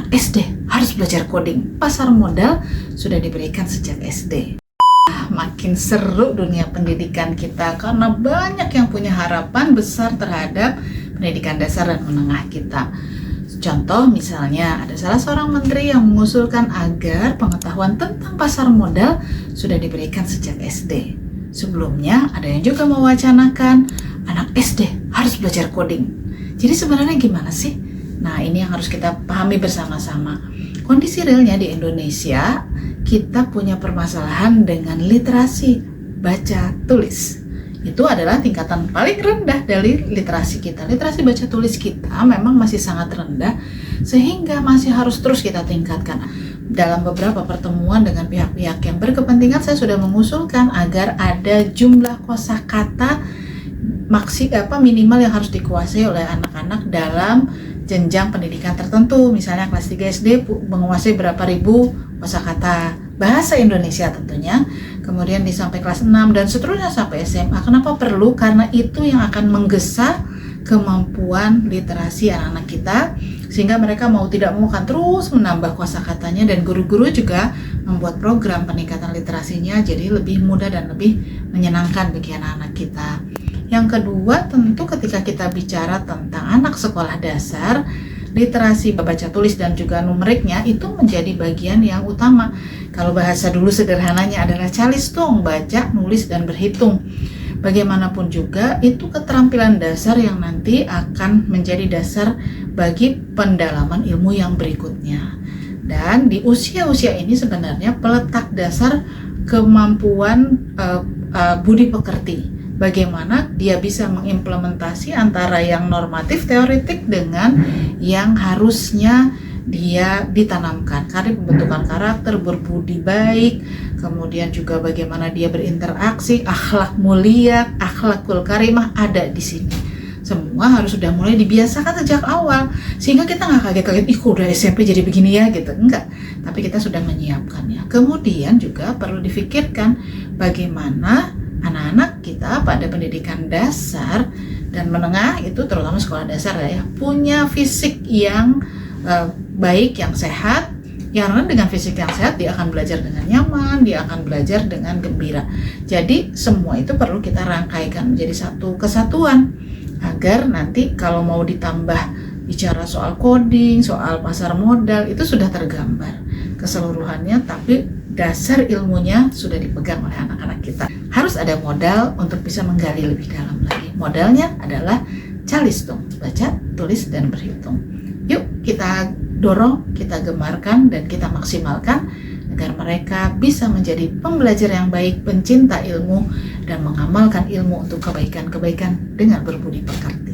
anak SD harus belajar coding. Pasar modal sudah diberikan sejak SD. Makin seru dunia pendidikan kita karena banyak yang punya harapan besar terhadap pendidikan dasar dan menengah kita. Contoh misalnya ada salah seorang menteri yang mengusulkan agar pengetahuan tentang pasar modal sudah diberikan sejak SD. Sebelumnya ada yang juga mewacanakan anak SD harus belajar coding. Jadi sebenarnya gimana sih? Nah, ini yang harus kita pahami bersama-sama. Kondisi realnya di Indonesia, kita punya permasalahan dengan literasi baca tulis. Itu adalah tingkatan paling rendah dari literasi kita. Literasi baca tulis kita memang masih sangat rendah, sehingga masih harus terus kita tingkatkan. Dalam beberapa pertemuan dengan pihak-pihak yang berkepentingan, saya sudah mengusulkan agar ada jumlah kosakata minimal yang harus dikuasai oleh anak-anak dalam jenjang pendidikan tertentu. Misalnya kelas 3 SD menguasai berapa ribu kosakata bahasa Indonesia tentunya, kemudian sampai kelas 6 dan seterusnya sampai SMA. Kenapa perlu? Karena itu yang akan menggesa kemampuan literasi anak-anak kita, sehingga mereka mau tidak mau akan terus menambah kosakatanya, dan guru-guru juga membuat program peningkatan literasinya jadi lebih mudah dan lebih menyenangkan bagi anak-anak kita. Yang kedua, tentu ketika kita bicara tentang anak sekolah dasar, literasi baca tulis dan juga numeriknya itu menjadi bagian yang utama. Kalau bahasa dulu sederhananya adalah calistung, baca, nulis, dan berhitung. Bagaimanapun juga itu keterampilan dasar yang nanti akan menjadi dasar bagi pendalaman ilmu yang berikutnya. Dan di usia-usia ini sebenarnya peletak dasar kemampuan budi pekerti. Bagaimana dia bisa mengimplementasi antara yang normatif teoretik dengan yang harusnya dia ditanamkan. Karena pembentukan karakter, berbudi baik, kemudian juga bagaimana dia berinteraksi, akhlak mulia, akhlakul karimah ada di sini. Semua harus sudah mulai dibiasakan sejak awal, sehingga kita nggak kaget-kaget, ih kok udah SMP jadi begini ya gitu, enggak. Tapi kita sudah menyiapkannya. Kemudian juga perlu difikirkan bagaimana anak-anak kita pada pendidikan dasar dan menengah itu, terutama sekolah dasar ya, punya fisik yang baik, yang sehat. Karena dengan fisik yang sehat dia akan belajar dengan nyaman, dia akan belajar dengan gembira. Jadi semua itu perlu kita rangkaikan menjadi satu kesatuan agar nanti kalau mau ditambah bicara soal coding, soal pasar modal itu sudah tergambar keseluruhannya, tapi dasar ilmunya sudah dipegang oleh anak-anak kita. Harus ada modal untuk bisa menggali lebih dalam lagi. Modalnya adalah calistung, baca, tulis, dan berhitung. Yuk kita dorong, kita gemarkan, dan kita maksimalkan agar mereka bisa menjadi pembelajar yang baik, pencinta ilmu, dan mengamalkan ilmu untuk kebaikan-kebaikan dengan berbudi pekerti.